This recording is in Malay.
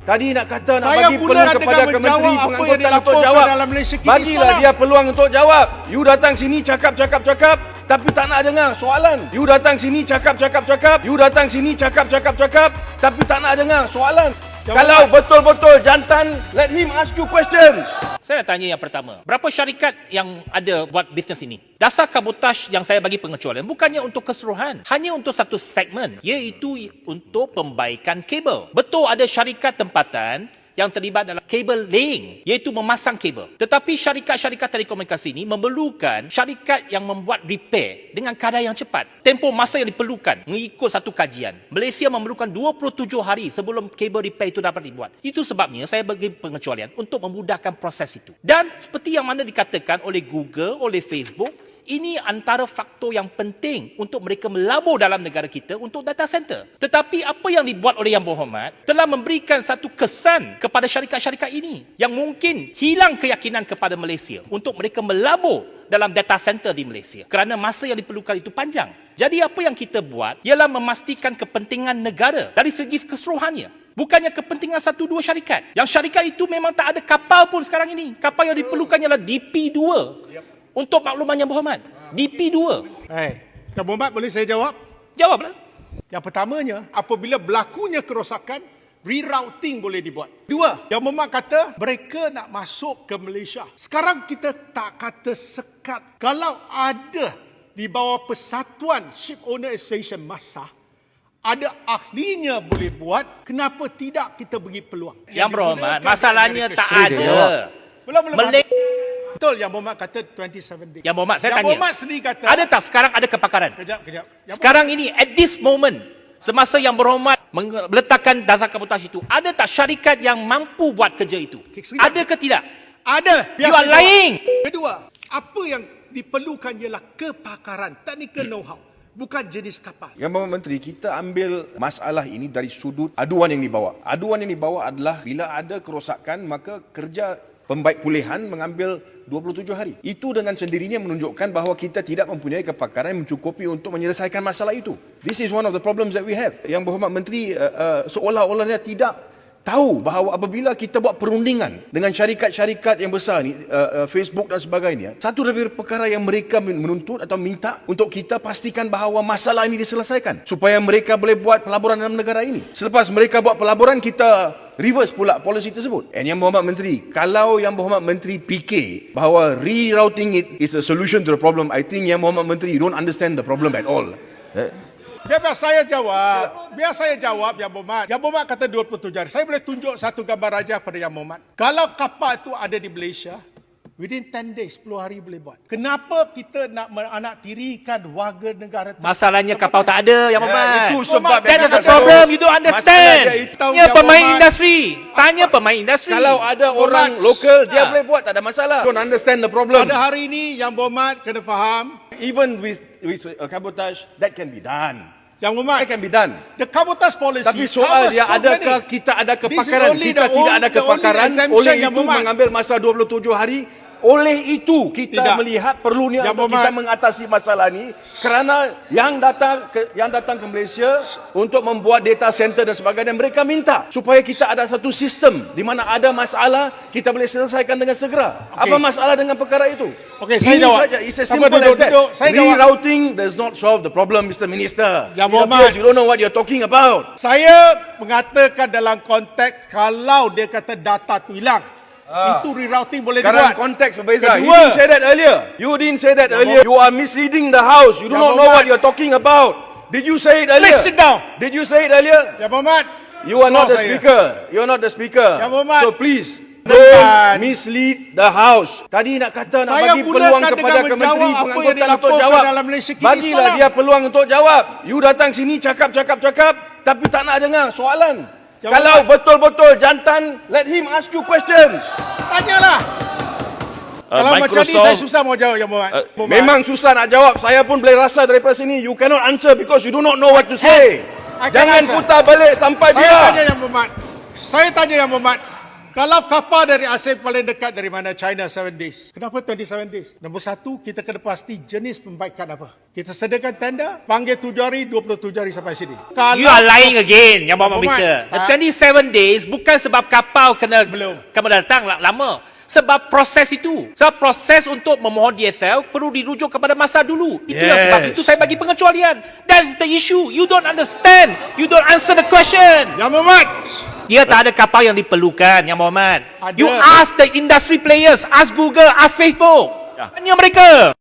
Tadi nak kata nak Saya bagi mula peluang dengan kepada Menteri menjawab apa yang Pengangkutan untuk dilaporkan jawab. dalam Malaysia kini Bagilah semalam. dia peluang untuk jawab. You datang sini cakap, tapi tak nak dengar soalan. You datang sini cakap. You datang sini cakap, tapi tak nak dengar soalan. Kalau betul-betul jantan, let him ask you questions. Saya nak tanya yang pertama. Berapa syarikat yang ada buat bisnes ini? Dasar kabotaj yang saya bagi pengecualian bukannya untuk keseluruhan. Hanya untuk satu segmen. Iaitu untuk pembaikan kabel. Betul ada syarikat tempatan yang terlibat dalam kabel laying, iaitu memasang kabel. Tetapi syarikat-syarikat telekomunikasi ini memerlukan syarikat yang membuat repair dengan kadar yang cepat. Tempoh masa yang diperlukan mengikut satu kajian. Malaysia memerlukan 27 hari sebelum kabel repair itu dapat dibuat. Itu sebabnya saya bagi pengecualian untuk memudahkan proses itu. Dan seperti yang mana dikatakan oleh Google, oleh Facebook, ini antara faktor yang penting untuk mereka melabur dalam negara kita untuk data center. Tetapi apa yang dibuat oleh Yang Berhormat telah memberikan satu kesan kepada syarikat-syarikat ini yang mungkin hilang keyakinan kepada Malaysia untuk mereka melabur dalam data center di Malaysia kerana masa yang diperlukan itu panjang. Jadi apa yang kita buat ialah memastikan kepentingan negara dari segi keseluruhannya. Bukannya kepentingan satu dua syarikat. Yang syarikat itu memang tak ada kapal pun sekarang ini. Kapal yang diperlukan ialah DP2. Untuk makluman Yang Berhormat, DP2. Yang Berhormat, boleh saya jawab? Jawablah. Yang pertamanya, apabila berlakunya kerosakan, rerouting boleh dibuat. Dua, Yang Berhormat kata mereka nak masuk ke Malaysia. Sekarang kita tak kata sekat. Kalau ada di bawah Persatuan Ship Owner Association Masa, ada ahlinya boleh buat, kenapa tidak kita beri peluang? Yang Berhormat, masalahnya tak ada. Belum. Betul Yang Berhormat kata 27 days. Yang Berhormat, saya Yang tanya. Berhormat sendiri kata. Ada tak sekarang ada kepakaran? Kejap. Sekarang ini, at this moment, semasa Yang Berhormat meletakkan dasar kabotaj itu, ada tak syarikat yang mampu buat kerja itu? Sekejap. Ada ke tidak? Ada. You are lying. Kedua, apa yang diperlukan ialah kepakaran, technical know-how, bukan jenis kapal. Yang Berhormat Menteri, kita ambil masalah ini dari sudut aduan yang dibawa. Aduan yang dibawa adalah bila ada kerosakan, maka kerja pembaik pulihan mengambil 27 hari. Itu dengan sendirinya menunjukkan bahawa kita tidak mempunyai kepakaran yang mencukupi untuk menyelesaikan masalah itu. This is one of the problems that we have. Yang Berhormat Menteri seolah-olahnya tidak tahu bahawa apabila kita buat perundingan dengan syarikat-syarikat yang besar ni, Facebook dan sebagainya, satu dari perkara yang mereka menuntut atau minta untuk kita pastikan bahawa masalah ini diselesaikan supaya mereka boleh buat pelaburan dalam negara ini. Selepas mereka buat pelaburan, kita reverse pula polisi tersebut. And Yang Berhormat Menteri, kalau Yang Berhormat Menteri fikir bahawa rerouting it is a solution to the problem, I think Yang Berhormat Menteri, you don't understand the problem at all. Biar saya jawab Yang Berhormat. Yang Berhormat kata 27 hari. Saya boleh tunjuk satu gambar raja pada Yang Berhormat. Kalau kapal itu ada di Malaysia, within 10 days, 10 hari boleh buat. Kenapa kita nak menganaktirikan warga negara? Masalahnya kapal tak ada, Yang Berhormat. Itu sebab That is the dia problem, you don't understand. Tahu Tanya Yang pemain Berhormat. industri. Tanya pemain industri. Kalau ada Berhormat. orang lokal, dia boleh buat, tak ada masalah. Don't understand the problem. Pada hari ini Yang Berhormat kena faham, Even with cabotage, that can be done. Yang Berhormat, That can be done. the cabotage policy Tapi soal dia, adakah kita ada kepakaran? Kita tidak ada kepakaran. Oleh itu mengambil masa 27 hari. Oleh itu kita Tidak. melihat perlunya Yang untuk kita Berhormat. mengatasi masalah ini kerana yang datang ke Malaysia untuk membuat data center dan sebagainya, mereka minta supaya kita ada satu sistem di mana ada masalah kita boleh selesaikan dengan segera. Okey. Apa masalah dengan perkara itu? Okey, saya Ini jawab. saja. It's as Apa simple as that. duduk? Saya jawab. Rerouting does not solve the problem, Mr. Minister. Yang It Berhormat. appears you don't know what you're talking about. Saya mengatakan dalam konteks kalau dia kata data tu hilang, itu rerouting boleh Sekarang dibuat. konteks berbeza. You Kedua. didn't say that earlier. You didn't say that earlier. You are misleading the House. You do Yang not know what Berhormat. you're talking about. Did you say it earlier? Please sit down. Did you say it earlier? Yang Berhormat, You are not the saya. speaker. You are not the speaker. Yang Berhormat. So please, Depan. don't mislead the House. Tadi nak kata nak Saya bagi peluang mulakan kepada dengan Menteri menjawab apa yang Pengangkutan untuk dilaporkan jawab. dalam Malaysia kini Bagilah semalam. dia peluang untuk jawab. You datang sini cakap, tapi tak nak dengar soalan. Yang Kalau Berhormat. betul-betul jantan, let him ask you questions. Tanyalah. Kalau macam ni saya susah mau jawab Yang Berhormat. Berhormat. Memang susah nak jawab. Saya pun boleh rasa daripada sini. You cannot answer because you do not know what to say. I can Jangan answer. putar balik sampai Saya bila. tanya Yang Berhormat. Saya tanya Yang Berhormat. Kalau kapal dari ASEAN paling dekat dari mana? China 7 days. Kenapa 27 days? Nombor satu, kita kena pasti jenis pembaikan apa. Kita sediakan tender, panggil 7 hari, 27 hari sampai sini. Kalau You are lying again, Yang Berhormat Berhormat, Mister. tak. 27 days bukan sebab kapal kena Belum. datang lama. Sebab proses itu. Sebab proses untuk memohon DSL perlu dirujuk kepada masa dulu. Itulah sebab itu saya bagi pengecualian. That's the issue. You don't understand. You don't answer the question. Yang Berhormat, Dia tak ada kapal yang diperlukan, Yang Berhormat. Ada. You ask the industry players, ask Google, ask Facebook. Tanya mereka.